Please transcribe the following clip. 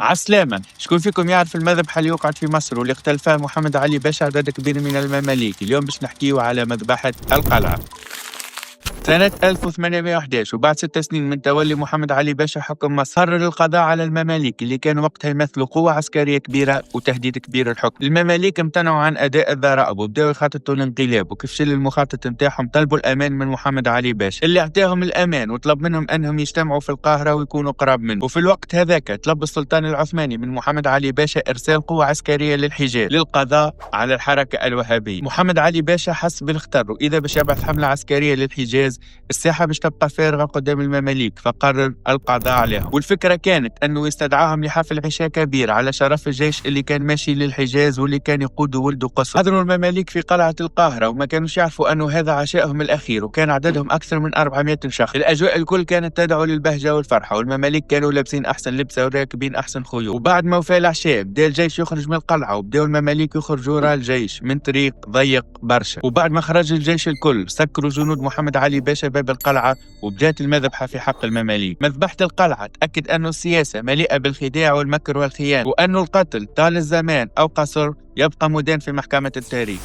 عسلامة، شكون فيكم يعرف المذبحة اللي وقعت في مصر واللي اقتل فيها محمد علي باشا عدد كبير من المماليك؟ اليوم باش نحكيو على مذبحة القلعة. سنة 1811 وبعد 6 سنين من تولي محمد علي باشا حكم مصر، قرر القضاء على المماليك اللي كانوا وقتها يمثلوا قوة عسكرية كبيرة وتهديد كبير الحكم. المماليك امتنعوا عن أداء الضرائب وبداوا يخططوا للانقلاب، وكيف فشل المخطط نتاعهم طلبوا الأمان من محمد علي باشا اللي أعطاهم الأمان وطلب منهم أنهم يجتمعوا في القاهرة ويكونوا قراب منه. وفي الوقت هذاك طلب السلطان العثماني من محمد علي باشا إرسال قوة عسكرية للحجاز للقضاء على الحركة الوهابية. محمد علي باشا حس بالخطر، وإذا باش يبعث حملة عسكرية للحجاز الساحة باش تبقى فارغة قدام المماليك، فقرر القضاء عليهم. والفكرة كانت أنه يستدعاهم لحفل عشاء كبير على شرف الجيش اللي كان ماشي للحجاز واللي كان يقوده ولده قصر. حضروا المماليك في قلعة القاهرة وما كانوش يعرفوا أنه هذا عشائهم الأخير، وكان عددهم أكثر من 400 شخص. الأجواء الكل كانت تدعو للبهجة والفرحة، والمماليك كانوا لابسين أحسن لبسة وراكبين أحسن خيول. وبعد ما وفى العشاء بدأ الجيش يخرج من القلعة، وبدأوا المماليك يخرجوا وراء الجيش من طريق ضيق برشا. وبعد ما خرج الجيش الكل سكروا جنود محمد علي باشا باب القلعة، وبدأت المذبحة في حق المماليك. مذبحة القلعة تأكد أن السياسة مليئة بالخداع والمكر والخيانة، وأن القتل طال الزمان أو قصر يبقى مدان في محكمة التاريخ.